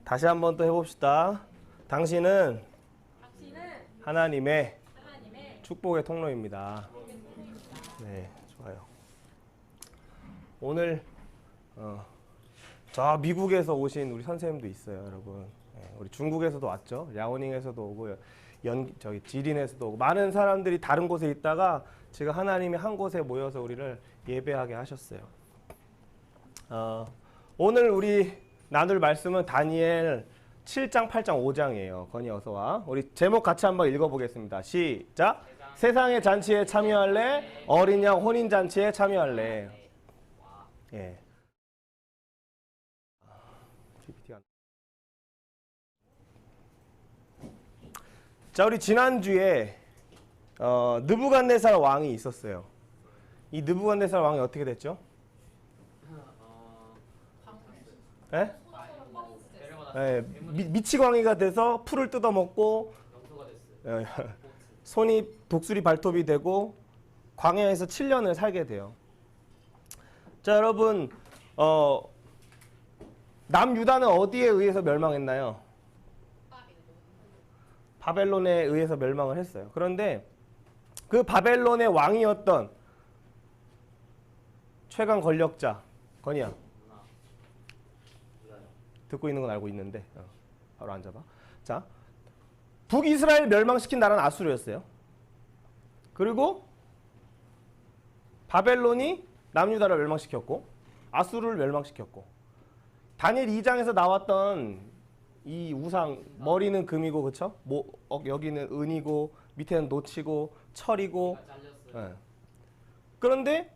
다시 한번 또 해봅시다. 당신은 하나님의 축복의 통로입니다. 네, 좋아요. 오늘 저 미국에서 오신 우리 선생님도 있어요, 여러분. 네, 우리 중국에서도 왔죠. 랴오닝에서도 오고 저기 지린에서도 오고 많은 사람들이 다른 곳에 있다가 지금 하나님이 한 곳에 모여서 우리를 예배하게 하셨어요. 오늘 우리 나눌 말씀은 다니엘 7장, 8장, 5장이에요. 건이 어서 와. 우리 제목 같이 한번 읽어보겠습니다. 시작. 세상의 잔치에 참여할래? 어린 양 혼인 잔치에 참여할래? 예. 자, 우리 지난주에 느부갓네살 왕이 있었어요. 이 느부갓네살 왕이 어떻게 됐죠? 예? 예, 미치광이가 돼서 풀을 뜯어먹고 손이 독수리 발톱이 되고 광야에서 7년을 살게 돼요. 자, 여러분, 남유다는 어디에 의해서 멸망했나요? 바벨론에 의해서 멸망을 했어요. 그런데 그 바벨론의 왕이었던 최강 권력자, 건이야. 듣고 있는 건 알고 있는데 바로 앉아봐. 자, 북이스라엘 멸망시킨 나라는 아수르였어요. 그리고 바벨론이 남유다를 멸망시켰고 아수르를 멸망시켰고, 다니엘 2장에서 나왔던 이 우상, 머리는 금이고 그쵸? 여기는 은이고 밑에는 노치고 철이고. 예. 그런데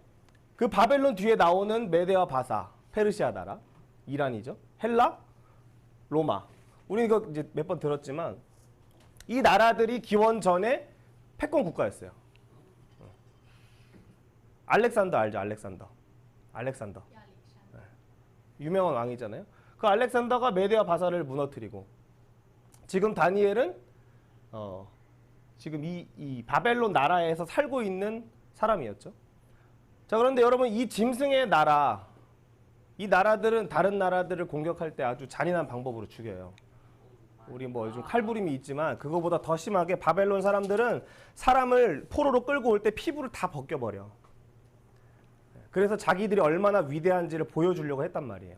그 바벨론 뒤에 나오는 메데와 바사, 페르시아 나라, 이란이죠. 헬라, 로마. 우리 이거 이제 몇 번 들었지만 이 나라들이 기원 전에 패권 국가였어요. 알렉산더 알죠? 알렉산더. 네. 유명한 왕이잖아요. 그 알렉산더가 메데와 바사를 무너뜨리고, 지금 다니엘은 지금 이 바벨론 나라에서 살고 있는 사람이었죠. 자, 그런데 여러분, 이 짐승의 나라, 이 나라들은 다른 나라들을 공격할 때 아주 잔인한 방법으로 죽여요. 우리 뭐 요즘 칼부림이 있지만 그거보다 더 심하게 바벨론 사람들은 사람을 포로로 끌고 올 때 피부를 다 벗겨버려. 그래서 자기들이 얼마나 위대한지를 보여주려고 했단 말이에요.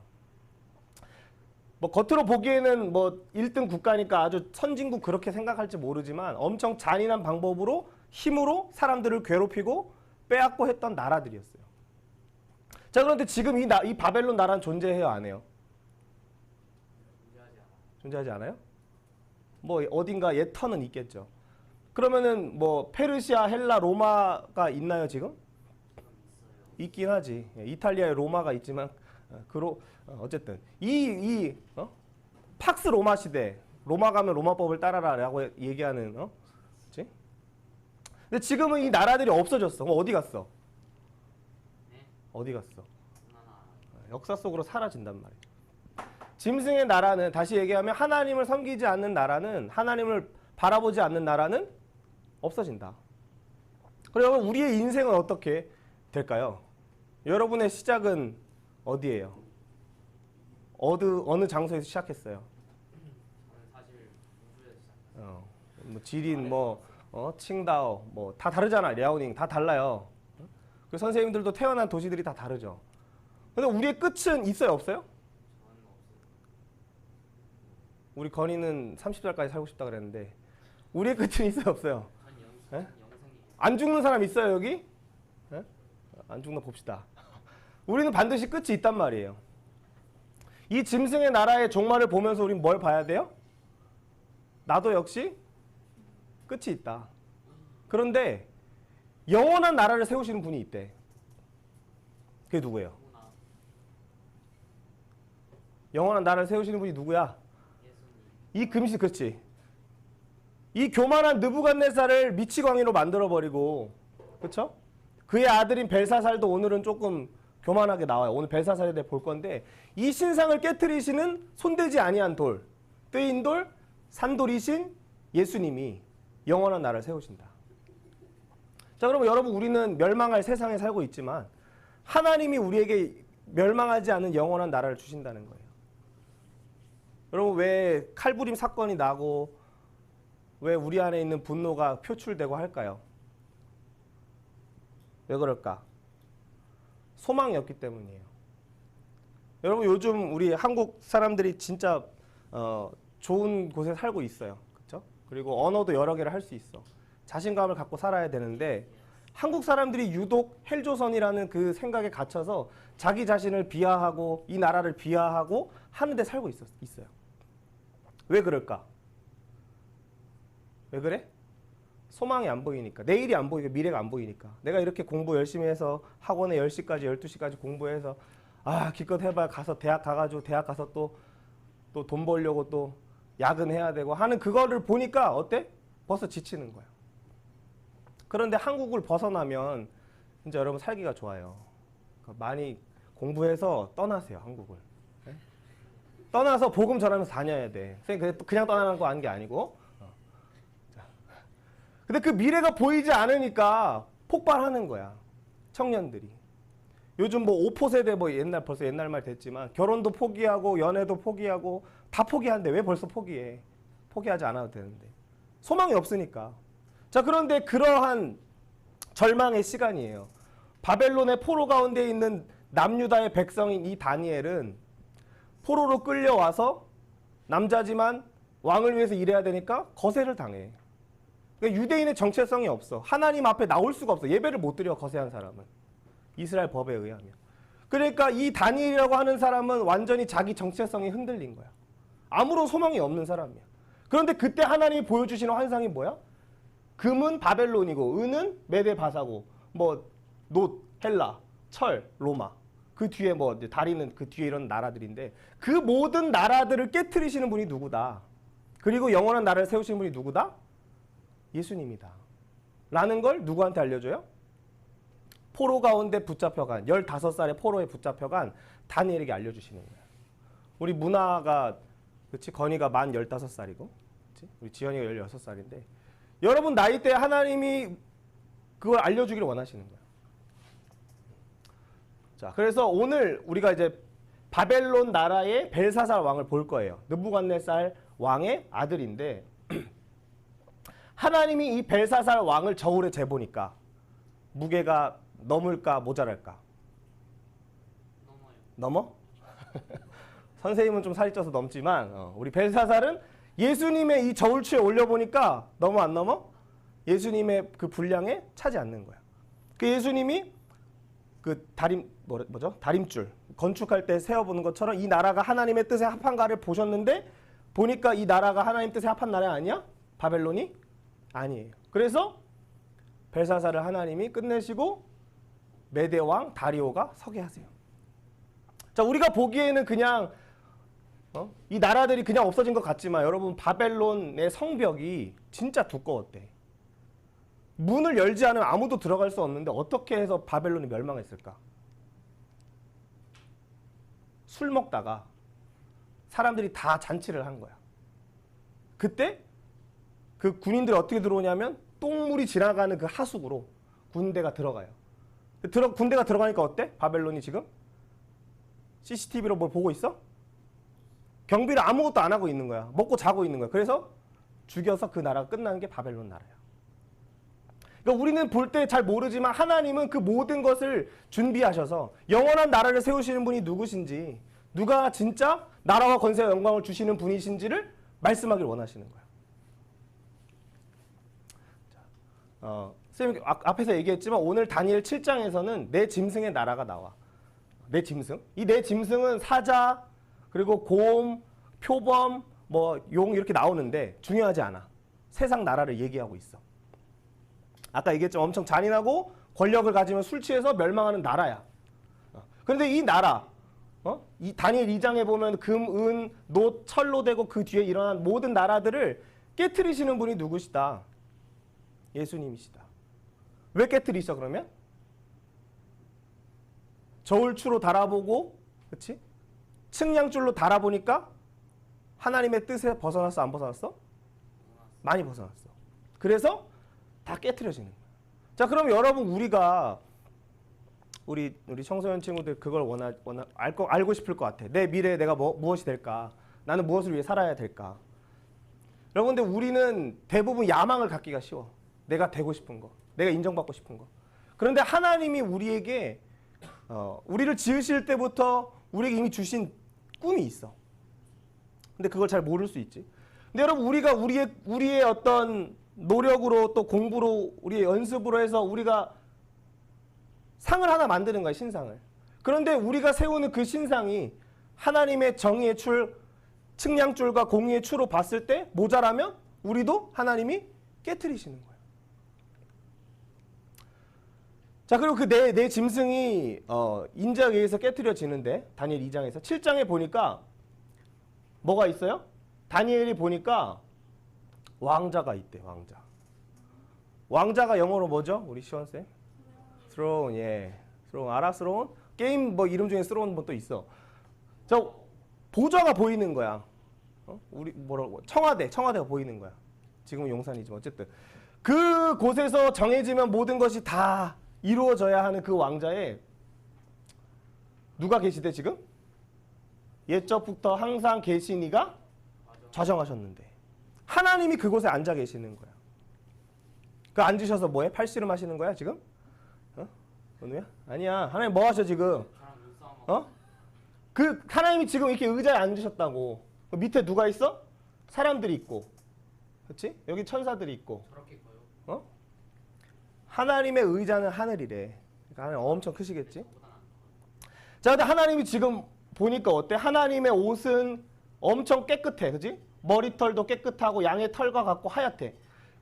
뭐 겉으로 보기에는 뭐 1등 국가니까 아주 선진국 그렇게 생각할지 모르지만 엄청 잔인한 방법으로 힘으로 사람들을 괴롭히고 빼앗고 했던 나라들이었어요. 자, 그런데 지금 이 바벨론 나라는 존재해요, 안 해요? 존재하지 않아요? 뭐 어딘가 옛 터는 있겠죠. 그러면은 뭐 페르시아, 헬라, 로마가 있나요, 지금? 있긴 하지. 이탈리아에 로마가 있지만 어쨌든 팍스 로마 시대, 로마 가면 로마법을 따라라라고 얘기하는 그렇지? 근데 지금은 이 나라들이 없어졌어. 그럼 어디 갔어? 어디 갔어? 역사 속으로 사라진단 말이에요. 짐승의 나라는, 다시 얘기하면 하나님을 섬기지 않는 나라는, 하나님을 바라보지 않는 나라는 없어진다. 그러면 우리의 인생은 어떻게 될까요? 여러분의 시작은 어디예요? 어느 장소에서 시작했어요? 사실 뭐 지린, 칭다오, 뭐 다 다르잖아. 랴오닝 다 달라요. 그 선생님들도 태어난 도시들이 다 다르죠. 근데 우리의 끝은 있어요, 없어요? 우리 건이는 30살까지 살고 싶다 그랬는데 우리의 끝은 있어요, 없어요? 안 죽는 사람 있어요, 여기? 안 죽나 봅시다. 우리는 반드시 끝이 있단 말이에요. 이 짐승의 나라의 종말을 보면서 우린 뭘 봐야 돼요? 나도 역시 끝이 있다. 그런데 영원한 나라를 세우시는 분이 있대. 그게 누구예요? 영원한 나라를 세우시는 분이 누구야? 이 금시, 그렇지. 이 교만한 느부갓네살을 미치광이로 만들어버리고, 그렇죠? 그의 아들인 벨사살도 오늘은 조금 교만하게 나와요. 오늘 벨사살에 대해 볼 건데, 이 신상을 깨트리시는 손대지 아니한 돌, 뜨인 돌, 산돌이신 예수님이 영원한 나라를 세우신다. 자, 그러면 여러분, 우리는 멸망할 세상에 살고 있지만 하나님이 우리에게 멸망하지 않는 영원한 나라를 주신다는 거예요. 여러분 왜 칼부림 사건이 나고 왜 우리 안에 있는 분노가 표출되고 할까요? 왜 그럴까? 소망이 없기 때문이에요. 여러분 요즘 우리 한국 사람들이 진짜 좋은 곳에 살고 있어요. 그렇죠? 그리고 언어도 여러 개를 할 수 있어. 자신감을 갖고 살아야 되는데 한국 사람들이 유독 헬조선이라는 그 생각에 갇혀서 자기 자신을 비하하고 이 나라를 비하하고 하는 데 살고 있어요. 왜 그럴까? 왜 그래? 소망이 안 보이니까. 내일이 안 보이니까. 미래가 안 보이니까. 내가 이렇게 공부 열심히 해서 학원에 10시까지 12시까지 공부해서 기껏 해봐 가서 대학 가가지고 대학 가서 또 돈 벌려고 또 야근해야 되고 하는 그거를 보니까 어때? 벌써 지치는 거야. 그런데 한국을 벗어나면 진짜 여러분 살기가 좋아요. 많이 공부해서 떠나세요, 한국을. 네? 떠나서 복음 전하면서 다녀야 돼. 그냥 떠나는 거 아닌 게 아니고. 근데 그 미래가 보이지 않으니까 폭발하는 거야. 청년들이. 요즘 뭐 5포 세대 벌써 옛날 말 됐지만 결혼도 포기하고 연애도 포기하고 다 포기하는데 왜 벌써 포기해? 포기하지 않아도 되는데. 소망이 없으니까. 자, 그런데 그러한 절망의 시간이에요. 바벨론의 포로 가운데 있는 남유다의 백성인 이 다니엘은 포로로 끌려와서 남자지만 왕을 위해서 일해야 되니까 거세를 당해. 그러니까 유대인의 정체성이 없어. 하나님 앞에 나올 수가 없어. 예배를 못 드려, 거세한 사람은. 이스라엘 법에 의하면. 그러니까 이 다니엘이라고 하는 사람은 완전히 자기 정체성이 흔들린 거야. 아무런 소망이 없는 사람이야. 그런데 그때 하나님이 보여주시는 환상이 뭐야? 금은 바벨론이고 은은 메데 바사고 놋 헬라, 철 로마. 그 뒤에 다리는 그 뒤에 이런 나라들인데 그 모든 나라들을 깨트리시는 분이 누구다? 그리고 영원한 나라를 세우시는 분이 누구다? 예수님이다. 라는 걸 누구한테 알려줘요? 포로 가운데 붙잡혀간 15살의 포로에 붙잡혀간 다니엘에게 알려주시는 거예요. 우리 문화가 그렇지? 건이가 만 15살이고 그렇지? 우리 지연이가 16살인데 여러분 나이대 하나님이 그걸 알려주기를 원하시는 거예요. 자, 그래서 오늘 우리가 이제 바벨론 나라의 벨사살 왕을 볼 거예요. 느부갓네살 왕의 아들인데 하나님이 이 벨사살 왕을 저울에 재보니까 무게가 넘을까 모자랄까? 넘어? 선생님은 좀 살이 쪄서 넘지만 우리 벨사살은 예수님의 이 저울추에 올려보니까 넘어 안 넘어? 예수님의 그 분량에 차지 않는 거야. 그 예수님이 그 다림줄 건축할 때 세워보는 것처럼 이 나라가 하나님의 뜻에 합한가를 보셨는데 보니까 이 나라가 하나님 뜻에 합한 나라 아니야? 바벨론이? 아니에요. 그래서 벨사살을 하나님이 끝내시고 메대 왕 다리오가 서게 하세요. 자, 우리가 보기에는 그냥 이 나라들이 그냥 없어진 것 같지만 여러분 바벨론의 성벽이 진짜 두꺼웠대. 문을 열지 않으면 아무도 들어갈 수 없는데 어떻게 해서 바벨론이 멸망했을까? 술 먹다가 사람들이 다 잔치를 한 거야. 그때 그 군인들이 어떻게 들어오냐면 똥물이 지나가는 그 하수구로 군대가 들어가요. 군대가 들어가니까 어때? 바벨론이 지금? CCTV로 뭘 보고 있어? 경비를 아무것도 안 하고 있는 거야. 먹고 자고 있는 거야. 그래서 죽여서 그 나라가 끝나는 게 바벨론 나라야. 그러니까 우리는 볼 때 잘 모르지만 하나님은 그 모든 것을 준비하셔서 영원한 나라를 세우시는 분이 누구신지, 누가 진짜 나라와 권세와 영광을 주시는 분이신지를 말씀하길 원하시는 거야. 선생님 앞에서 얘기했지만 오늘 다니엘 7장에서는 내 짐승의 나라가 나와. 내 짐승. 이 내 짐승은 사자, 그리고 곰, 표범, 용 이렇게 나오는데 중요하지 않아. 세상 나라를 얘기하고 있어. 아까 얘기했지만 엄청 잔인하고 권력을 가지면 술 취해서 멸망하는 나라야. 그런데 이 나라, 이 다니엘 2장에 보면 금, 은, 놋, 철로 되고 그 뒤에 일어난 모든 나라들을 깨트리시는 분이 누구시다? 예수님이시다. 왜 깨트리셔 그러면? 저울추로 달아보고, 그렇지? 측량줄로 달아보니까 하나님의 뜻에 벗어났어, 안 벗어났어? 많이 벗어났어. 그래서 다 깨트려지는 거야. 자, 그럼 여러분 우리가 우리 청소년 친구들 그걸 알고 싶을 것 같아. 내 미래에 내가 무엇이 될까? 나는 무엇을 위해 살아야 될까? 여러분, 근데 우리는 대부분 야망을 갖기가 쉬워. 내가 되고 싶은 거, 내가 인정받고 싶은 거. 그런데 하나님이 우리에게 우리를 지으실 때부터 우리에게 이미 주신 꿈이 있어. 근데 그걸 잘 모를 수 있지. 근데 여러분, 우리가 우리의 어떤 노력으로 또 공부로 우리의 연습으로 해서 우리가 상을 하나 만드는 거야, 신상을. 그런데 우리가 세우는 그 신상이 하나님의 정의의 출, 측량줄과 공의의 추로 봤을 때 모자라면 우리도 하나님이 깨트리시는 거예요. 자, 그리고 그 내 짐승이 인자에 의해서 깨트려지는데 다니엘 2장에서 7장에 보니까 뭐가 있어요? 다니엘이 보니까 왕자가 있대. 왕자가 영어로 뭐죠? 우리 시원쌤? 스로운. 예. 스로운. 알아? 스로운? 게임 뭐 이름 중에 스로운 뭐 또 있어. 저 보좌가 보이는 거야. 우리 뭐라고? 청와대가 보이는 거야. 지금은 용산이지만 어쨌든 그 곳에서 정해지면 모든 것이 다 이루어져야 하는 그 왕자에 누가 계시대 지금? 옛적부터 항상 계신 이가 좌정하셨는데 하나님이 그곳에 앉아 계시는 거야. 그 앉으셔서 뭐해? 팔씨름 하시는 거야 지금? 은우야? 아니야. 하나님 뭐 하셔 지금? 그 하나님이 지금 이렇게 의자에 앉으셨다고. 그 밑에 누가 있어? 사람들이 있고, 그렇지? 여기 천사들이 있고. 저렇게 커요? 하나님의 의자는 하늘이래. 그러니까 하나님 엄청 크시겠지? 자, 근데 하나님이 지금 보니까 어때? 하나님의 옷은 엄청 깨끗해, 그렇지? 머리털도 깨끗하고 양의 털과 같고 하얗대.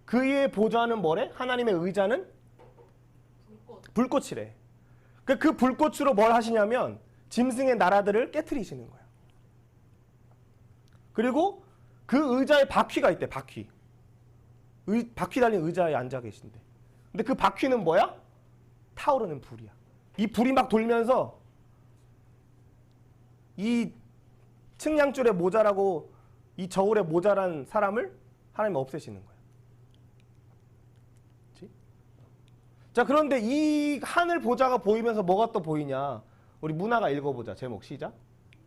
그 위에 보좌는 뭐래? 하나님의 의자는 불꽃이래. 그 불꽃으로 뭘 하시냐면 짐승의 나라들을 깨트리시는 거야. 그리고 그 의자에 바퀴가 있대. 바퀴 달린 의자에 앉아 계신데. 근데 그 바퀴는 뭐야? 타오르는 불이야. 이 불이 막 돌면서 이 측량줄에 모자라고 이 저울에 모자란 사람을 하나님 없애시는 거야. 그치? 자, 그런데 이 하늘 보좌가 보이면서 뭐가 또 보이냐? 우리 문화가 읽어보자. 제목 시작.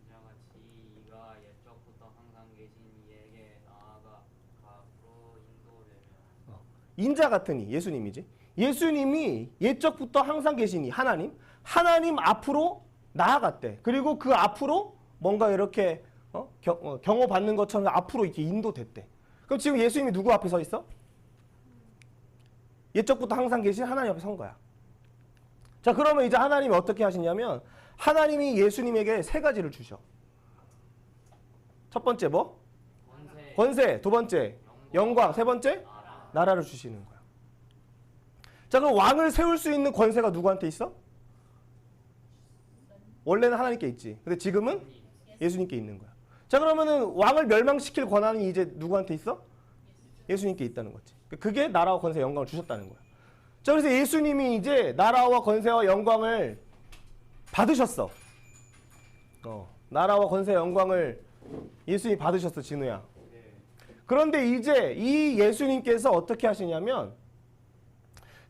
인자같이 이가 옛적부터 항상 계신 이에게 나아가 앞으로 인도되며. 인자 같은 이, 예수님이지. 예수님이 옛적부터 항상 계신 이 하나님 앞으로 나아갔대. 그리고 그 앞으로 뭔가 이렇게 경호받는 것처럼 앞으로 이렇게 인도됐대. 그럼 지금 예수님이 누구 앞에 서 있어? 옛적부터 항상 계신 하나님 앞에 선 거야. 자, 그러면 이제 하나님이 어떻게 하시냐면 하나님이 예수님에게 세 가지를 주셔. 첫 번째 뭐? 권세. 두 번째 영광. 세 번째 나라를 주시는 거야. 자, 그럼 왕을 세울 수 있는 권세가 누구한테 있어? 원래는 하나님께 있지. 근데 지금은 예수님께 있는 거야. 자, 그러면은 왕을 멸망시킬 권한이 이제 누구한테 있어? 예수님께 있다는 거지. 그게 나라와 권세, 영광을 주셨다는 거야. 자, 그래서 예수님이 이제 나라와 권세와 영광을 받으셨어. 나라와 권세, 영광을 예수님이 받으셨어, 진우야. 그런데 이제 이 예수님께서 어떻게 하시냐면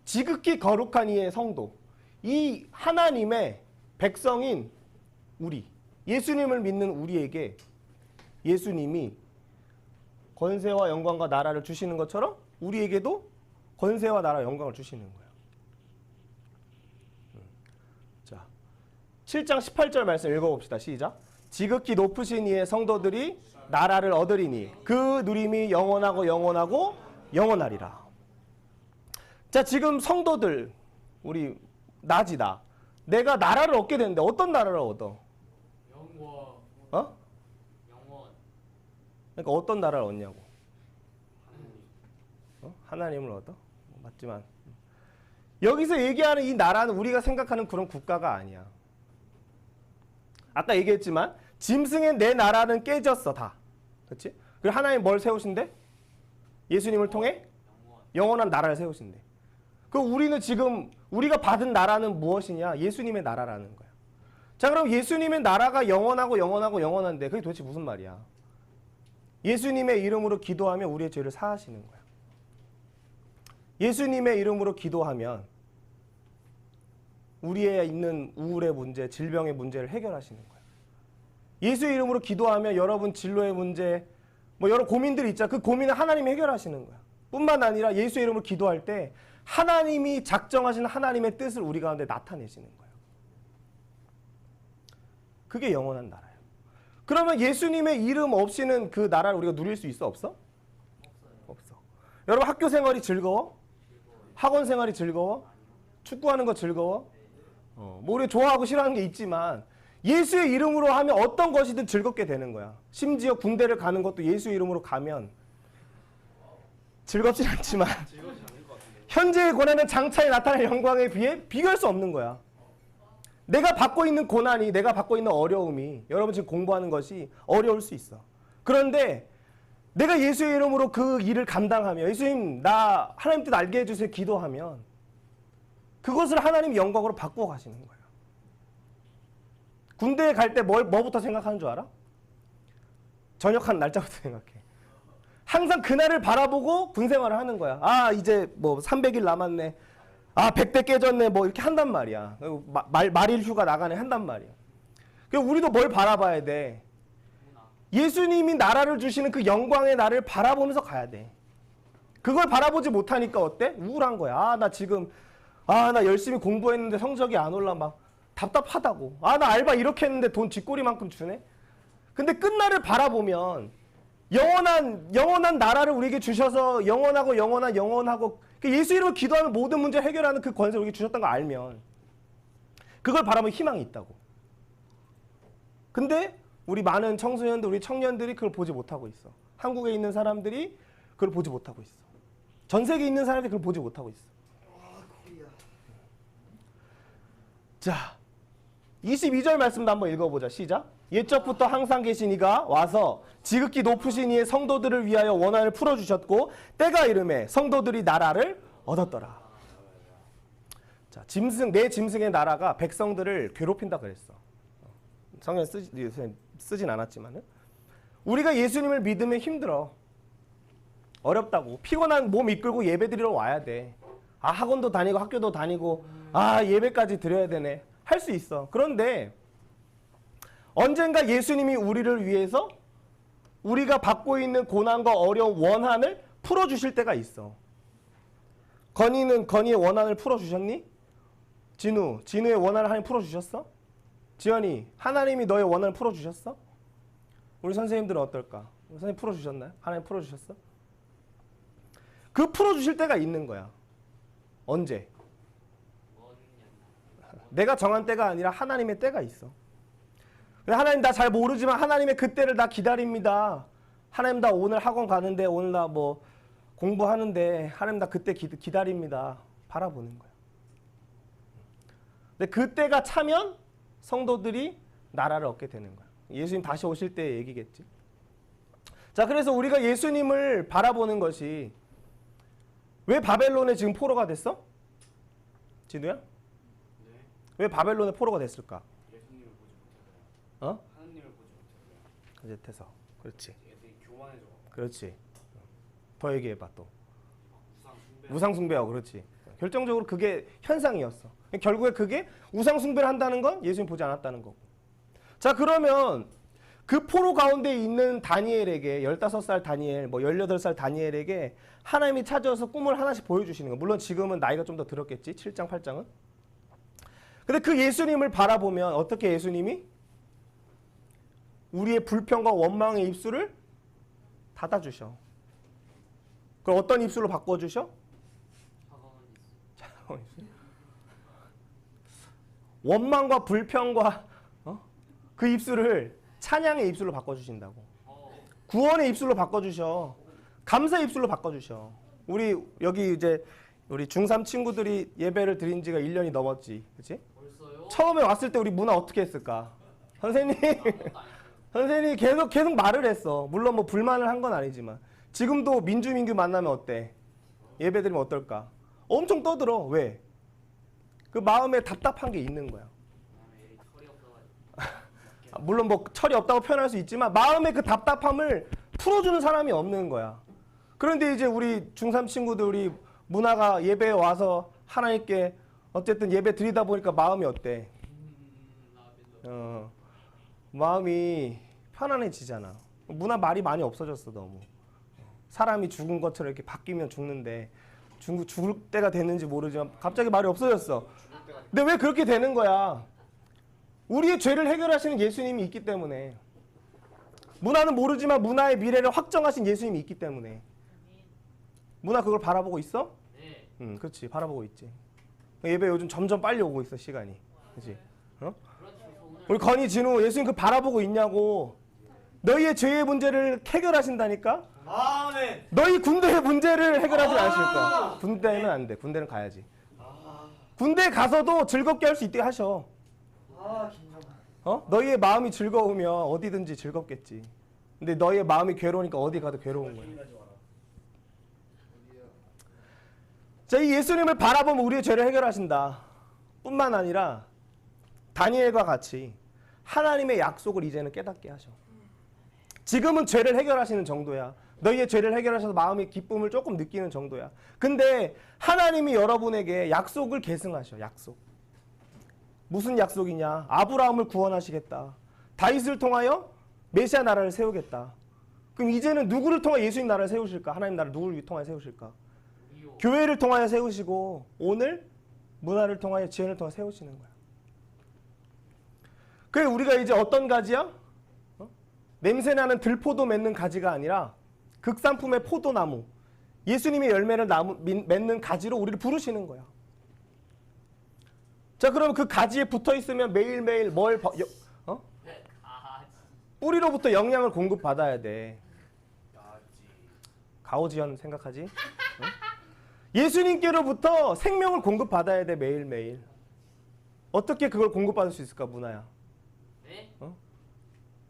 지극히 거룩한 이의 성도, 이 하나님의 백성인 우리, 예수님을 믿는 우리에게 예수님이 권세와 영광과 나라를 주시는 것처럼 우리에게도 권세와 나라, 영광을 주시는 거예요. 자, 7장 18절 말씀 읽어봅시다. 시작. 지극히 높으신 이의 성도들이 나라를 얻으리니 그 누림이 영원하고 영원하리라. 자, 지금 성도들, 우리 나지 나. 내가 나라를 얻게 되는데 어떤 나라를 얻어? 영원. 그러니까 어떤 나라를 얻냐고. 하나님을 얻어? 맞지만 여기서 얘기하는 이 나라는 우리가 생각하는 그런 국가가 아니야. 아까 얘기했지만 짐승의 내 나라는 깨졌어 다. 그렇지? 그리고 하나님 뭘 세우신대? 예수님을 통해 영원한 나라를 세우신대. 그 우리는 지금 우리가 받은 나라는 무엇이냐? 예수님의 나라라는 거야. 자, 그럼 예수님의 나라가 영원한데 그게 도대체 무슨 말이야? 예수님의 이름으로 기도하면 우리의 죄를 사하시는 거야. 예수님의 이름으로 기도하면 우리의 있는 우울의 문제, 질병의 문제를 해결하시는 거야. 예수의 이름으로 기도하면 여러분 진로의 문제, 뭐 여러 고민들이 있잖아. 그 고민을 하나님이 해결하시는 거야. 뿐만 아니라 예수의 이름으로 기도할 때 하나님이 작정하신 하나님의 뜻을 우리 가운데 나타내시는 거예요. 그게 영원한 나라예요. 그러면 예수님의 이름 없이는 그 나라를 우리가 누릴 수 있어? 없어? 없어. 여러분 학교 생활이 즐거워? 학원 생활이 즐거워? 축구하는 거 즐거워? 뭐 우리 좋아하고 싫어하는 게 있지만 예수의 이름으로 하면 어떤 것이든 즐겁게 되는 거야. 심지어 군대를 가는 것도 예수의 이름으로 가면 즐겁진 않지만 현재의 고난은 장차에 나타날 영광에 비해 비교할 수 없는 거야. 내가 받고 있는 고난이, 내가 받고 있는 어려움이, 여러분 지금 공부하는 것이 어려울 수 있어. 그런데 내가 예수의 이름으로 그 일을 감당하며 예수님 나 하나님 뜻 알게 해주세요 기도하면 그것을 하나님 영광으로 바꾸어 가시는 거예요. 군대에 갈 때 뭐부터 생각하는 줄 알아? 전역한 날짜부터 생각해. 항상 그날을 바라보고 군 생활을 하는 거야. 아 이제 뭐 300일 남았네. 아 100대 깨졌네. 뭐 이렇게 한단 말이야. 말일 휴가 나가네 한단 말이야. 그래서 우리도 뭘 바라봐야 돼? 예수님이 나라를 주시는 그 영광의 나를 바라보면서 가야 돼. 그걸 바라보지 못하니까 어때? 우울한 거야. 아 나 지금 나 열심히 공부했는데 성적이 안 올라 막 답답하다고. 아 나 알바 이렇게 했는데 돈 쥐꼬리만큼 주네. 근데 끝날을 바라보면 영원한 나라를 우리에게 주셔서 영원하고 예수 이름으로 기도하면 모든 문제 해결하는 그 권세를 우리에게 주셨다는 걸 알면 그걸 바라보면 희망이 있다고. 근데 우리 많은 청소년들, 우리 청년들이 그걸 보지 못하고 있어. 한국에 있는 사람들이 그걸 보지 못하고 있어. 전 세계에 있는 사람들이 그걸 보지 못하고 있어. 자, 22절 말씀도 한번 읽어보자. 시작. 옛적부터 항상 계신 이가 와서 지극히 높으신 이의 성도들을 위하여 원한을 풀어주셨고 때가 이름에 성도들이 나라를 얻었더라. 자, 내 짐승의 나라가 백성들을 괴롭힌다 그랬어. 성경 쓰진 않았지만은 우리가 예수님을 믿으면 힘들어. 어렵다고. 피곤한 몸 이끌고 예배 드리러 와야 돼. 아 학원도 다니고 학교도 다니고 아 예배까지 드려야 되네. 할 수 있어. 그런데 언젠가 예수님이 우리를 위해서 우리가 받고 있는 고난과 어려운 원한을 풀어주실 때가 있어. 건희의 원한을 풀어주셨니? 진우의 원한을 하나님 풀어주셨어? 지연이 하나님이 너의 원한을 풀어주셨어? 우리 선생님들은 어떨까? 우리 선생님 풀어주셨나요? 하나님 풀어주셨어? 그 풀어주실 때가 있는 거야. 언제? 내가 정한 때가 아니라 하나님의 때가 있어. 하나님 나 잘 모르지만 하나님의 그 때를 나 기다립니다. 하나님 나 오늘 학원 가는데 오늘 나 뭐 공부하는데 하나님 나 그때 기다립니다. 바라보는 거야. 근데 그 때가 차면 성도들이 나라를 얻게 되는 거야. 예수님 다시 오실 때의 얘기겠지. 자, 그래서 우리가 예수님을 바라보는 것이 왜 바벨론에 지금 포로가 됐어? 진우야? 왜 바벨론에 포로가 됐을까? 예수님을 보지 못했어요. 하나님을 보지 못했어요. 이제 돼서 그렇지. 애들이 교만해져. 그렇지. 더 얘기해봐 또. 우상 숭배. 우상 숭배하고 그렇지. 결정적으로 그게 현상이었어. 결국에 그게 우상 숭배를 한다는 건 예수님 보지 않았다는 거고. 자 그러면 그 포로 가운데 있는 다니엘에게 15살 다니엘, 뭐 18살 다니엘에게 하나님이 찾아와서 꿈을 하나씩 보여주시는 거. 물론 지금은 나이가 좀 더 들었겠지. 7장 8장은. 근데 그 예수님을 바라보면 어떻게 예수님이 우리의 불평과 원망의 입술을 닫아주셔. 그럼 어떤 입술로 바꿔주셔? 원망과 불평과 그 입술을 찬양의 입술로 바꿔주신다고. 구원의 입술로 바꿔주셔. 감사의 입술로 바꿔주셔. 우리 여기 이제 우리 중3 친구들이 예배를 드린 지가 1년이 넘었지. 그치? 벌써요? 처음에 왔을 때 우리 문화 어떻게 했을까? 선생님 계속 말을 했어. 물론 뭐 불만을 한 건 아니지만 지금도 민규 만나면 어때? 예배 드리면 어떨까? 엄청 떠들어. 왜? 그 마음에 답답한 게 있는 거야. 물론 뭐 철이 없다고 표현할 수 있지만 마음의 그 답답함을 풀어주는 사람이 없는 거야. 그런데 이제 우리 중3 친구들 우리 문화가 예배에 와서 하나님께 어쨌든 예배 드리다 보니까 마음이 어때? 마음이 편안해지잖아. 문화 말이 많이 없어졌어 너무. 사람이 죽은 것처럼 이렇게 바뀌면 죽는데 죽을 때가 됐는지 모르지만 갑자기 말이 없어졌어. 근데 왜 그렇게 되는 거야? 우리의 죄를 해결하시는 예수님이 있기 때문에. 문화는 모르지만 문화의 미래를 확정하신 예수님이 있기 때문에. 문화 그걸 바라보고 있어? 네. 응, 그렇지. 바라보고 있지. 예배 요즘 점점 빨리 오고 있어 시간이. 그렇지? 어? 그렇죠. 오늘 우리 건희 진우 예수님 그 바라보고 있냐고. 너희의 죄의 문제를 해결하신다니까? 아멘. 너희 군대의 문제를 해결하지 않으실 거야. 군대는 안 돼. 군대는 가야지. 군대 가서도 즐겁게 할 수 있게 하셔. 너희의 마음이 즐거우면 어디든지 즐겁겠지. 근데 너희의 마음이 괴로우니까 어디 가도 괴로운 거야. 자, 이 예수님을 바라보면 우리의 죄를 해결하신다. 뿐만 아니라 다니엘과 같이 하나님의 약속을 이제는 깨닫게 하셔. 지금은 죄를 해결하시는 정도야. 너희의 죄를 해결하셔서 마음의 기쁨을 조금 느끼는 정도야. 근데 하나님이 여러분에게 약속을 계승하셔. 약속. 무슨 약속이냐? 아브라함을 구원하시겠다. 다윗을 통하여 메시아 나라를 세우겠다. 그럼 이제는 누구를 통해 예수님 나라를 세우실까? 하나님 나라를 누구를 통해 세우실까? 우리요. 교회를 통하여 세우시고 오늘 문화를 통하여 지연을 통해 세우시는 거야. 그래 우리가 이제 어떤 가지야? 냄새나는 들포도 맺는 가지가 아니라 극산품의 포도나무, 예수님의 열매를 맺는 가지로 우리를 부르시는 거야. 자, 그러면 그 가지에 붙어 있으면 매일매일 뿌리로부터 영양을 공급받아야 돼. 가오지연 생각하지? 응? 예수님께로부터 생명을 공급받아야 돼, 매일매일. 어떻게 그걸 공급받을 수 있을까, 문화야? 네?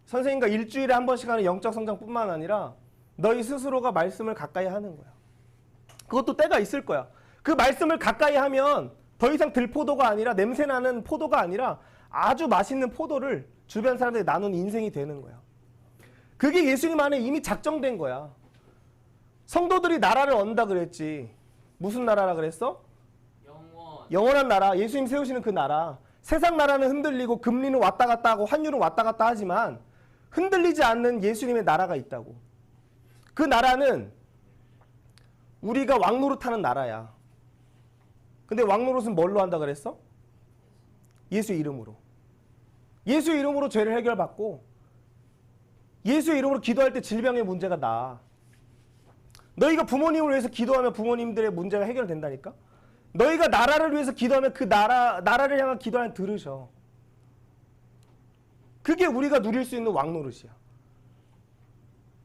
선생님과 일주일에 한 번씩 하는 영적 성장뿐만 아니라 너희 스스로가 말씀을 가까이 하는 거야. 그것도 때가 있을 거야. 그 말씀을 가까이 하면 더 이상 들포도가 아니라 냄새나는 포도가 아니라 아주 맛있는 포도를 주변 사람들이 나누는 인생이 되는 거야. 그게 예수님 안에 이미 작정된 거야. 성도들이 나라를 얻는다 그랬지. 무슨 나라라 그랬어? 영원. 영원한 나라, 예수님 세우시는 그 나라. 세상 나라는 흔들리고 금리는 왔다 갔다 하고 환율은 왔다 갔다 하지만 흔들리지 않는 예수님의 나라가 있다고. 그 나라는 우리가 왕노릇하는 나라야. 근데 왕노릇은 뭘로 한다 그랬어? 예수 이름으로. 예수 이름으로 죄를 해결받고 예수 이름으로 기도할 때 질병의 문제가 나. 너희가 부모님을 위해서 기도하면 부모님들의 문제가 해결된다니까? 너희가 나라를 위해서 기도하면 그 나라를 향한 기도하면 들으셔. 그게 우리가 누릴 수 있는 왕노릇이야.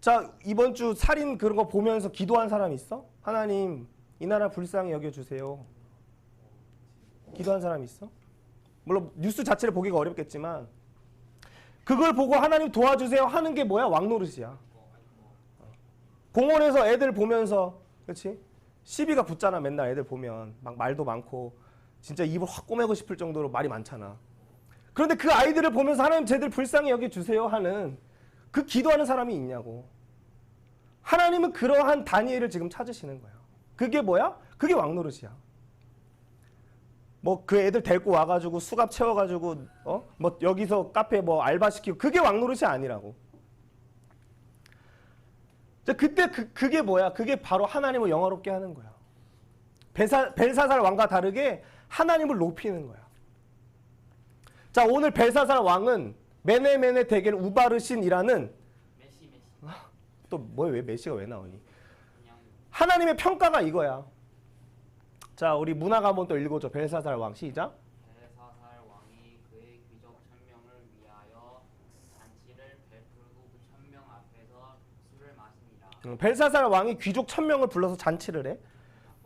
자, 이번 주 살인 그런 거 보면서 기도한 사람 있어? 하나님, 이 나라 불쌍히 여겨주세요. 기도한 사람 있어? 물론 뉴스 자체를 보기가 어렵겠지만 그걸 보고 하나님 도와주세요 하는 게 뭐야? 왕노릇이야. 공원에서 애들 보면서, 그렇지? 시비가 붙잖아. 맨날 애들 보면 막 말도 많고 진짜 입을 확 꼬매고 싶을 정도로 말이 많잖아. 그런데 그 아이들을 보면서 하나님 쟤들 불쌍히 여겨주세요 하는 그 기도하는 사람이 있냐고. 하나님은 그러한 다니엘을 지금 찾으시는 거야. 그게 뭐야? 그게 왕노릇이야. 뭐 그 애들 데리고 와가지고 수갑 채워가지고 뭐 여기서 카페 뭐 알바 시키고 그게 왕노릇이 아니라고. 자, 그때 그게 뭐야? 그게 바로 하나님을 영화롭게 하는 거야. 벨사살 왕과 다르게 하나님을 높이는 거야. 자, 오늘 벨사살 왕은 메네메네 대겔 우바르신이라는 메시. 또 뭐야? 왜 메시가 왜 나오니? 그냥 하나님의 평가가 이거야. 자, 우리 문화가 한번 또 읽어줘. 벨사살 왕 시작. 벨사살 왕이 그의 귀족 1000명을 위하여 잔치를 베풀고 그 1000명 앞에서 술을 마시니라. 벨사살 왕이 귀족 1000명을 불러서 잔치를 해.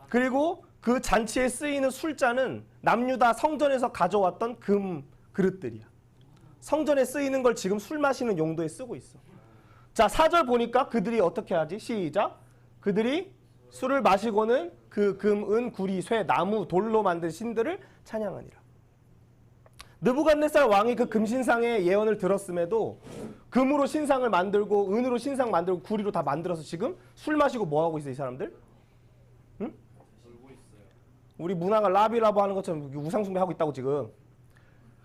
그리고 그 잔치에 쓰이는 술잔은 남유다 성전에서 가져왔던 금 그릇들이야. 성전에 쓰이는 걸 지금 술 마시는 용도에 쓰고 있어. 자, 4절 보니까 그들이 어떻게 하지? 시작. 그들이 술을 마시고는 그 금, 은, 구리, 쇠, 나무, 돌로 만든 신들을 찬양하니라. 느부갓네살 왕이 그 금신상의 예언을 들었음에도 금으로 신상을 만들고 은으로 신상 만들고 구리로 다 만들어서 지금 술 마시고 뭐 하고 있어 이 사람들? 응? 우리 문화가 라비라보 하는 것처럼 우상숭배 하고 있다고 지금.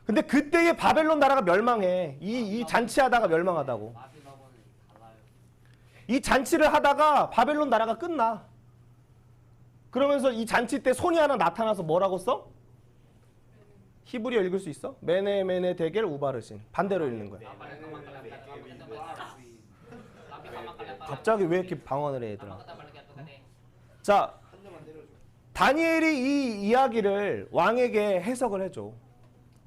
근데 그때의 바벨론 나라가 멸망해. 이 잔치하다가 멸망하다고. 바빌론은 달라요. 이 잔치를 하다가 바벨론 나라가 끝나. 그러면서 이 잔치 때 손이 하나 나타나서 뭐라고 써? 히브리어 읽을 수 있어? 메네 데겔 우바르신. 반대로 읽는 거야. 갑자기 왜 이렇게 방언을 해 얘들아? 자, 다니엘이 이 이야기를 왕에게 해석을 해줘.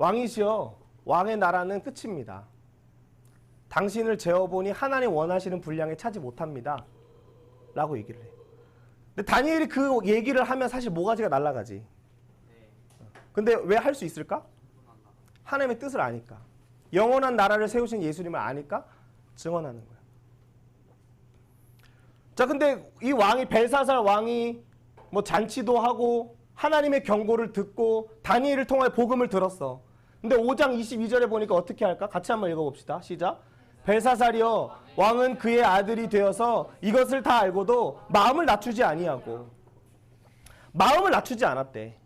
왕이시여, 왕의 나라는 끝입니다. 당신을 재어보니 하나님 원하시는 분량에 차지 못합니다. 라고 얘기를 해. 근데 다니엘이 그 얘기를 하면 사실 모가지가 날아가지. 네. 근데 왜 할 수 있을까? 하나님의 뜻을 아니까. 영원한 나라를 세우신 예수님을 아니까 증언하는 거야. 자, 근데 이 왕이 벨사살 왕이 뭐 잔치도 하고 하나님의 경고를 듣고 다니엘을 통해 복음을 들었어. 근데 5장 22절에 보니까 어떻게 할까? 같이 한번 읽어봅시다. 시작. 벨사살이여 왕은 그의 아들이 되어서 이것을 다 알고도 마음을 낮추지 아니하고. 마음을 낮추지 않았대.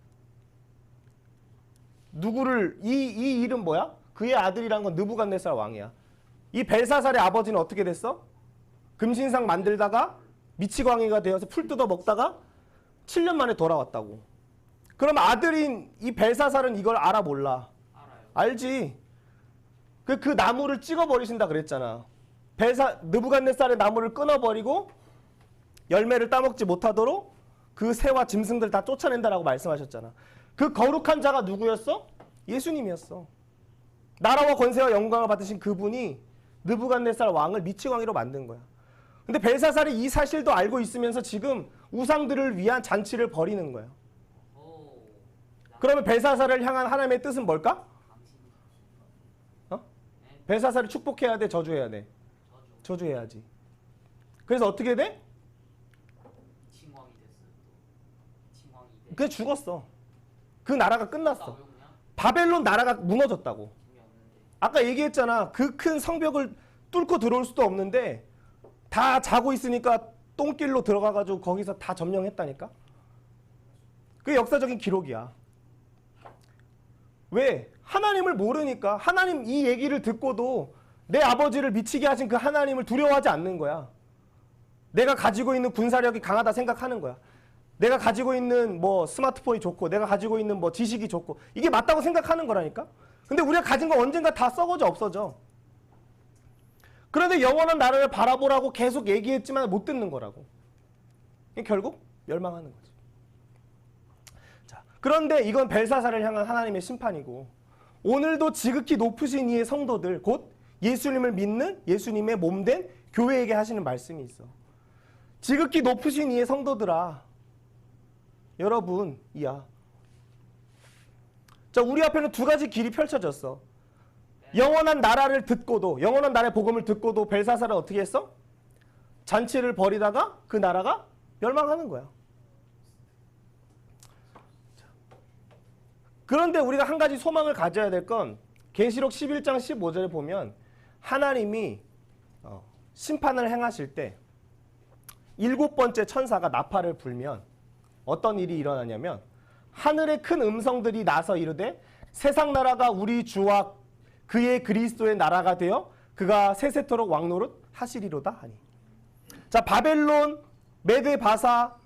누구를 이 이름 뭐야? 그의 아들이란 건 느부갓네살 왕이야. 이 벨사살의 아버지는 어떻게 됐어? 금신상 만들다가 미치광이가 되어서 풀 뜯어 먹다가 7년 만에 돌아왔다고. 그럼 아들인 이 벨사살은 이걸 알아 몰라? 알아요. 알지. 그 나무를 찍어버리신다 그랬잖아. 느부갓네살의 나무를 끊어버리고 열매를 따먹지 못하도록 그 새와 짐승들 다 쫓아낸다라고 말씀하셨잖아. 그 거룩한 자가 누구였어? 예수님이었어. 나라와 권세와 영광을 받으신 그분이 느부갓네살 왕을 미치광이로 만든 거야. 근데 벨사살이 이 사실도 알고 있으면서 지금 우상들을 위한 잔치를 벌이는 거야. 오. 그러면 벨사살을 향한 하나님의 뜻은 뭘까? 벨사살을 축복해야 돼, 저주해야 돼? 저주해야지. 그래서 어떻게 돼? 칭왕이 됐어요. 칭왕이 돼. 그게 죽었어. 그 나라가 끝났어. 그냥 바벨론 나라가 무너졌다고. 힘이 없는데. 아까 얘기했잖아. 그 큰 성벽을 뚫고 들어올 수도 없는데 다 자고 있으니까 똥길로 들어가가지고 거기서 다 점령했다니까. 그게 역사적인 기록이야. 왜? 하나님을 모르니까. 하나님 이 얘기를 듣고도 내 아버지를 미치게 하신 그 하나님을 두려워하지 않는 거야. 내가 가지고 있는 군사력이 강하다 생각하는 거야. 내가 가지고 있는 뭐 스마트폰이 좋고 내가 가지고 있는 뭐 지식이 좋고 이게 맞다고 생각하는 거라니까. 근데 우리가 가진 거 언젠가 다 썩어져 없어져. 그런데 영원한 나라를 바라보라고 계속 얘기했지만 못 듣는 거라고. 결국 멸망하는 거지. 자, 그런데 이건 벨사살을 향한 하나님의 심판이고 오늘도 지극히 높으신 이의 성도들 곧 예수님을 믿는 예수님의 몸된 교회에게 하시는 말씀이 있어. 지극히 높으신 이의 성도들아, 여러분이야. 자, 우리 앞에는 두 가지 길이 펼쳐졌어. 영원한 나라를 듣고도, 영원한 나라의 복음을 듣고도 벨사살은 어떻게 했어? 잔치를 벌이다가 그 나라가 멸망하는 거야. 그런데 우리가 한 가지 소망을 가져야 될 건 계시록 11장 15절에 보면 하나님이 심판을 행하실 때 7번째 천사가 나팔을 불면 어떤 일이 일어나냐면 하늘의 큰 음성들이 나서 이르되 세상 나라가 우리 주와 그의 그리스도의 나라가 되어 그가 세세토록 왕노릇 하시리로다 하니. 자, 바벨론, 메데 바사,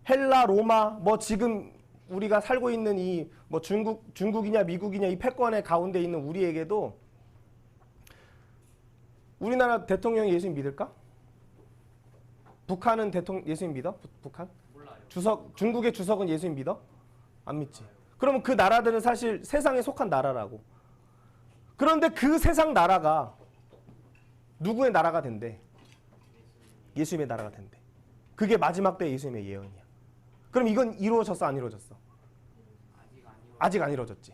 헬라, 로마, 뭐 지금 우리가 살고 있는 이 뭐 중국이냐 미국이냐 이 패권의 가운데 있는 우리에게도 우리나라 대통령이 예수님 믿을까? 북한은 예수님 믿어? 북한? 몰라요. 중국의 주석은 예수님 믿어? 안 믿지. 그러면 그 나라들은 사실 세상에 속한 나라라고. 그런데 그 세상 나라가 누구의 나라가 된대? 예수님의 나라가 된대. 그게 마지막 때 예수님의 예언이야. 그럼 이건 이루어졌어, 안 이루어졌어? 아직 안 이루어졌지.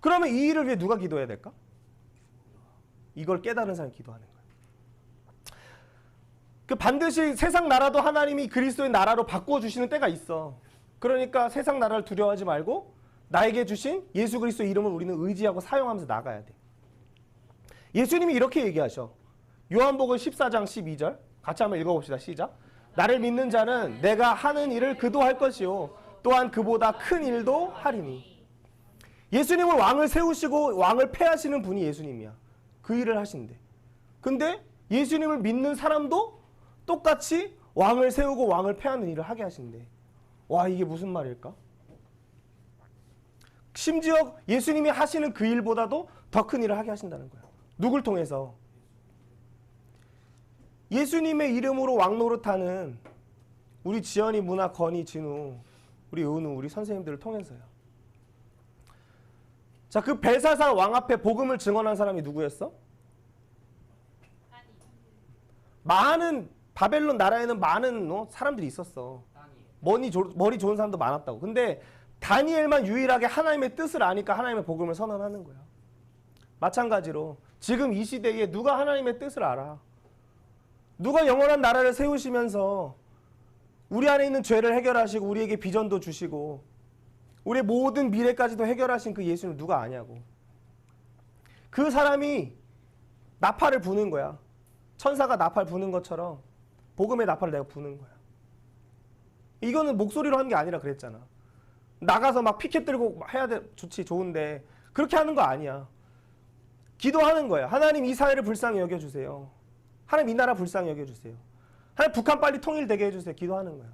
그러면 이 일을 위해 누가 기도해야 될까? 이걸 깨달은 사람이 기도하는 거야. 그 반드시 세상 나라도 하나님이 그리스도의 나라로 바꾸어 주시는 때가 있어. 그러니까 세상 나라를 두려워하지 말고 나에게 주신 예수 그리스도 이름을 우리는 의지하고 사용하면서 나가야 돼. 예수님이 이렇게 얘기하셔. 요한복음 14장 12절 같이 한번 읽어봅시다. 시작. 나를 믿는 자는 내가 하는 일을 그도 할 것이요 또한 그보다 큰 일도 하리니. 예수님은 왕을 세우시고 왕을 폐하시는 분이 예수님이야. 그 일을 하신대. 근데 예수님을 믿는 사람도 똑같이 왕을 세우고 왕을 폐하는 일을 하게 하신대. 와, 이게 무슨 말일까? 심지어 예수님이 하시는 그 일보다도 더 큰 일을 하게 하신다는 거야. 누굴 통해서? 예수님의 이름으로 왕 노릇하는 우리 지연이, 문화, 건이, 진우, 우리 은우, 우리 선생님들을 통해서요. 자, 그 벨사살 왕 앞에 복음을 증언한 사람이 누구였어? 많은 바벨론 나라에는 많은 사람들이 있었어. 머리 좋은 사람도 많았다고. 근데 다니엘만 유일하게 하나님의 뜻을 아니까 하나님의 복음을 선언하는 거야. 마찬가지로 지금 이 시대에 누가 하나님의 뜻을 알아? 누가 영원한 나라를 세우시면서 우리 안에 있는 죄를 해결하시고 우리에게 비전도 주시고 우리의 모든 미래까지도 해결하신 그 예수님을 누가 아냐고. 그 사람이 나팔을 부는 거야. 천사가 나팔 부는 것처럼 복음의 나팔을 내가 부는 거야. 이거는 목소리로 하는 게 아니라 그랬잖아. 나가서 막 피켓 들고 해야 돼. 좋지, 좋은데 그렇게 하는 거 아니야. 기도하는 거야. 하나님 이 사회를 불쌍히 여겨주세요. 하나님 이 나라 불쌍히 여겨주세요. 하나님 북한 빨리 통일되게 해주세요. 기도하는 거야.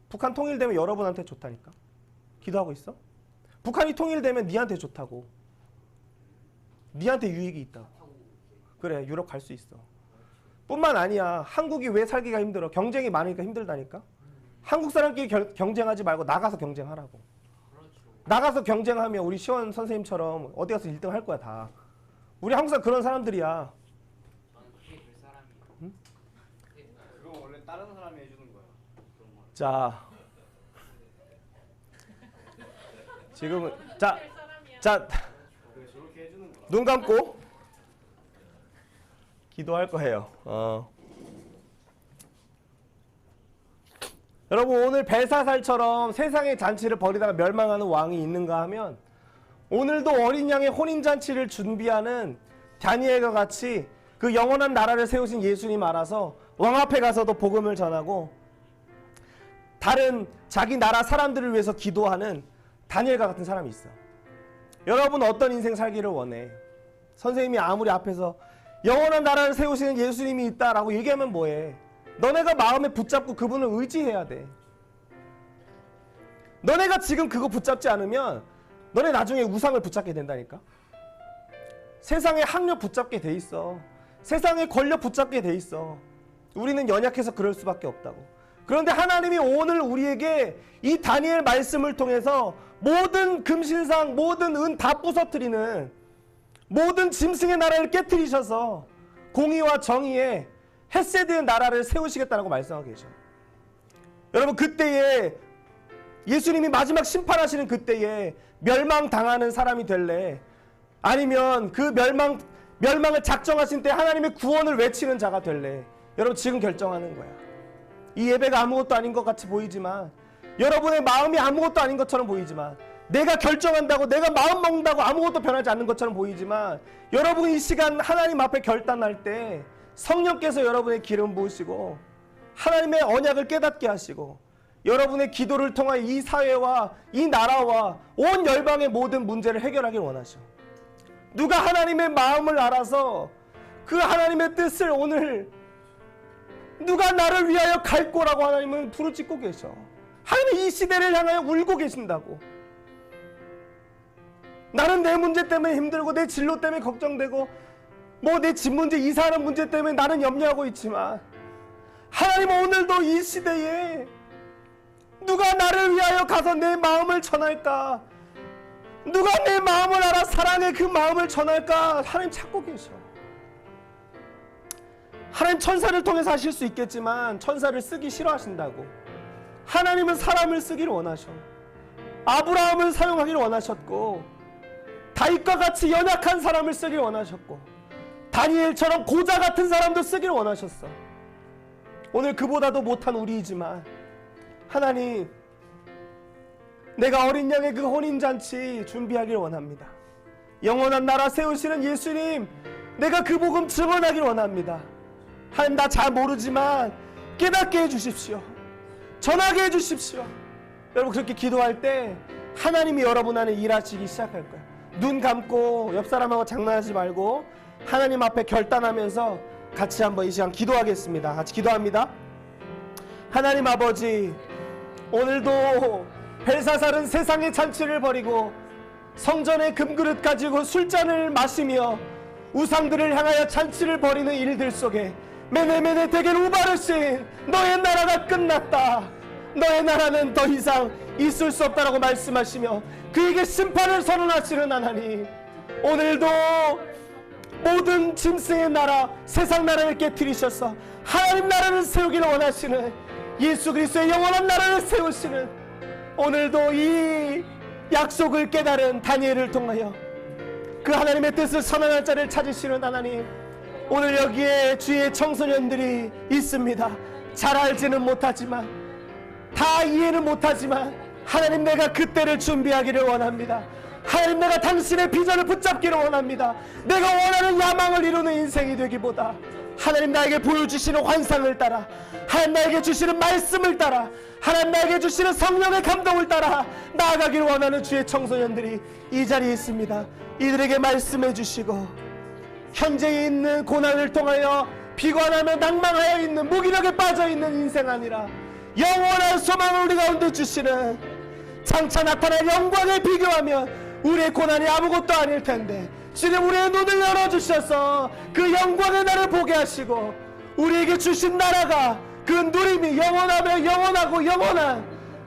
북한 통일되면 여러분한테 좋다니까. 기도하고 있어? 북한이 통일되면 니한테 좋다고. 니한테 유익이 있다고. 그래, 유럽 갈 수 있어. 뿐만 아니야. 한국이 왜 살기가 힘들어? 경쟁이 많으니까 힘들다니까. 한국 사람끼리 경쟁하지 말고 나가서 경쟁하라고. 나가서 경쟁하면 우리 시원 선생님처럼 어디 가서 1등 할 거야 다. 우리 한국 사람 그런 사람들이야. 저는 그게 될 사람이에요. 응? 그거 원래 다른 사람이 해주는 거야. 그런 말. 자, 지금은 자, 그래, 저렇게 해주는 거야. 눈 감고 기도할 거예요. 여러분, 오늘 벨사살처럼 세상의 잔치를 벌이다가 멸망하는 왕이 있는가 하면 오늘도 어린 양의 혼인잔치를 준비하는 다니엘과 같이 그 영원한 나라를 세우신 예수님 알아서 왕 앞에 가서도 복음을 전하고 다른 자기 나라 사람들을 위해서 기도하는 다니엘과 같은 사람이 있어. 여러분, 어떤 인생 살기를 원해? 선생님이 아무리 앞에서 영원한 나라를 세우시는 예수님이 있다라고 얘기하면 뭐해? 너네가 마음에 붙잡고 그분을 의지해야 돼. 너네가 지금 그거 붙잡지 않으면 너네 나중에 우상을 붙잡게 된다니까. 세상의 학력 붙잡게 돼 있어. 세상의 권력 붙잡게 돼 있어. 우리는 연약해서 그럴 수밖에 없다고. 그런데 하나님이 오늘 우리에게 이 다니엘 말씀을 통해서 모든 금신상, 모든 은 다 부서뜨리는 모든 짐승의 나라를 깨뜨리셔서 공의와 정의의 헤세드의 나라를 세우시겠다라고 말씀하고 계셔. 여러분, 그때에 예수님이 마지막 심판하시는 그때에 멸망당하는 사람이 될래? 아니면 그 멸망을 작정하신 때 하나님의 구원을 외치는 자가 될래? 여러분, 지금 결정하는 거야. 이 예배가 아무것도 아닌 것 같이 보이지만, 여러분의 마음이 아무것도 아닌 것처럼 보이지만, 내가 결정한다고, 내가 마음 먹는다고 아무것도 변하지 않는 것처럼 보이지만, 여러분 이 시간 하나님 앞에 결단할 때 성령께서 여러분의 기름 부으시고 하나님의 언약을 깨닫게 하시고 여러분의 기도를 통하여 이 사회와 이 나라와 온 열방의 모든 문제를 해결하길 원하셔. 누가 하나님의 마음을 알아서 그 하나님의 뜻을 오늘 누가 나를 위하여 갈 거라고 하나님은 부르짖고 계셔. 하나님은 이 시대를 향하여 울고 계신다고. 나는 내 문제 때문에 힘들고 내 진로 때문에 걱정되고 뭐 내 집 문제, 이사하는 문제 때문에 나는 염려하고 있지만 하나님은 오늘도 이 시대에 누가 나를 위하여 가서 내 마음을 전할까? 누가 내 마음을 알아 사랑의 그 마음을 전할까? 하나님 찾고 계셔. 하나님 천사를 통해서 하실 수 있겠지만 천사를 쓰기 싫어하신다고. 하나님은 사람을 쓰기를 원하셔. 아브라함을 사용하기를 원하셨고 다윗과 같이 연약한 사람을 쓰기를 원하셨고 다니엘처럼 고자 같은 사람도 쓰기를 원하셨어. 오늘 그보다도 못한 우리이지만 하나님, 내가 어린 양의 그 혼인잔치 준비하기를 원합니다. 영원한 나라 세우시는 예수님, 내가 그 복음 증언하기를 원합니다. 하나님, 나 잘 모르지만 깨닫게 해주십시오. 전하게 해주십시오. 여러분, 그렇게 기도할 때 하나님이 여러분 안에 일하시기 시작할 거예요. 눈 감고 옆 사람하고 장난하지 말고 하나님 앞에 결단하면서 같이 한번 이 시간 기도하겠습니다. 같이 기도합니다. 하나님 아버지, 오늘도 벨사살은 세상의 잔치를 벌이고 성전의 금그릇 가지고 술잔을 마시며 우상들을 향하여 잔치를 벌이는 일들 속에 메네메네 데겔 우바르신, 너의 나라가 끝났다, 너의 나라는 더 이상 있을 수 없다라고 말씀하시며 그에게 심판을 선언하시는 하나님, 오늘도 모든 짐승의 나라, 세상 나라를 깨뜨리셔서 하나님 나라를 세우기를 원하시는, 예수 그리스도의 영원한 나라를 세우시는, 오늘도 이 약속을 깨달은 다니엘을 통하여 그 하나님의 뜻을 선언할 자를 찾으시는 하나님, 오늘 여기에 주의 청소년들이 있습니다. 잘 알지는 못하지만, 다 이해는 못하지만, 하나님 내가 그때를 준비하기를 원합니다. 하나님 내가 당신의 비전을 붙잡기를 원합니다. 내가 원하는 야망을 이루는 인생이 되기보다 하나님 나에게 보여주시는 환상을 따라, 하나님 나에게 주시는 말씀을 따라, 하나님 나에게 주시는 성령의 감동을 따라 나아가기를 원하는 주의 청소년들이 이 자리에 있습니다. 이들에게 말씀해 주시고 현재 있는 고난을 통하여 비관하며 낭망하여 있는, 무기력에 빠져 있는 인생 아니라 영원한 소망을 우리 가운데 주시는, 장차 나타날 영광에 비교하면 우리의 고난이 아무것도 아닐 텐데 주님 우리의 눈을 열어주셔서 그 영광의 나를 보게 하시고 우리에게 주신 나라가 그 누림이 영원하며 영원하고 영원한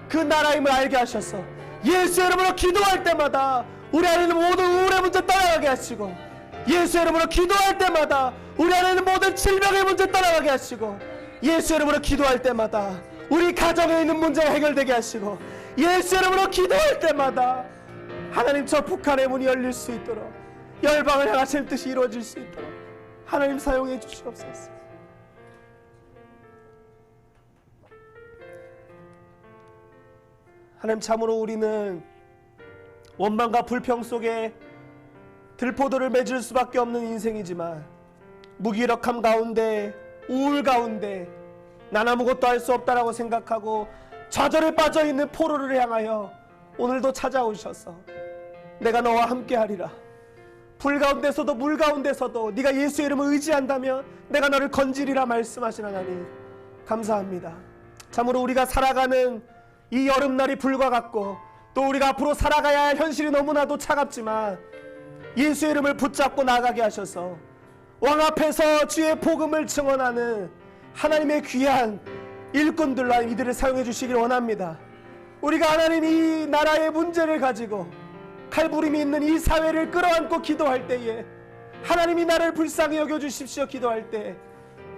그 나라임을 알게 하셔서 예수 이름으로 기도할 때마다 우리 안에 있는 모든 우울의 문제 떠나가게 하시고, 예수 이름으로 기도할 때마다 우리 안에 있는 모든 질병의 문제 떠나가게 하시고, 예수 이름으로 기도할 때마다 우리 가정에 있는 문제가 해결되게 하시고, 예수 이름으로 기도할 때마다 하나님 저 북한의 문이 열릴 수 있도록, 열방을 향하신 뜻이 이루어질 수 있도록 하나님 사용해 주시옵소서. 하나님 참으로 우리는 원망과 불평 속에 들포도를 맺을 수밖에 없는 인생이지만, 무기력함 가운데, 우울 가운데 난 아무것도 할 수 없다라고 생각하고 좌절에 빠져있는 포로를 향하여 오늘도 찾아오셔서 내가 너와 함께하리라, 불 가운데서도 물 가운데서도 네가 예수의 이름을 의지한다면 내가 너를 건지리라 말씀하신 하나님 감사합니다. 참으로 우리가 살아가는 이 여름날이 불과 같고 또 우리가 앞으로 살아가야 할 현실이 너무나도 차갑지만 예수의 이름을 붙잡고 나가게 하셔서 왕 앞에서 주의 복음을 증언하는 하나님의 귀한 일꾼들로 이들을 사용해 주시길 원합니다. 우리가 하나님 이 나라의 문제를 가지고 칼부림이 있는 이 사회를 끌어안고 기도할 때에 하나님이 나를 불쌍히 여겨주십시오 기도할 때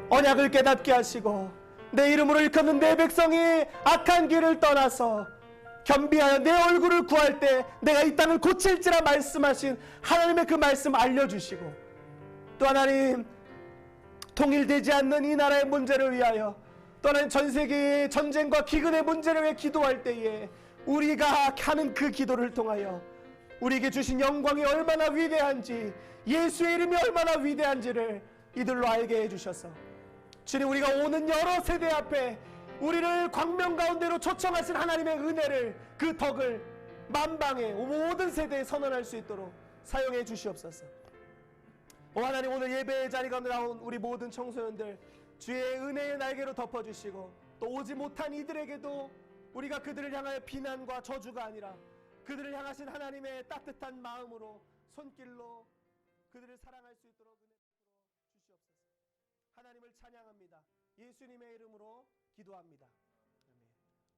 언약을 깨닫게 하시고 내 이름으로 일컫는 내 백성이 악한 길을 떠나서 겸비하여 내 얼굴을 구할 때 내가 이 땅을 고칠지라 말씀하신 하나님의 그 말씀 알려주시고, 또 하나님 통일되지 않는 이 나라의 문제를 위하여, 또 하나님 전 세계의 전쟁과 기근의 문제를 위해 기도할 때에 우리가 하는 그 기도를 통하여 우리에게 주신 영광이 얼마나 위대한지, 예수의 이름이 얼마나 위대한지를 이들로 알게 해주셔서 주님, 우리가 오는 여러 세대 앞에 우리를 광명 가운데로 초청하신 하나님의 은혜를, 그 덕을 만방에 모든 세대에 선언할 수 있도록 사용해 주시옵소서. 오 하나님, 오늘 예배의 자리 가운데 나온 우리 모든 청소년들 주의 은혜의 날개로 덮어주시고, 또 오지 못한 이들에게도 우리가 그들을 향하여 비난과 저주가 아니라 그들을 향하신 하나님의 따뜻한 마음으로 손길로 그들을 사랑할 수 있도록 은혜 베풀어 주시옵소서. 하나님을 찬양합니다. 예수님의 이름으로 기도합니다.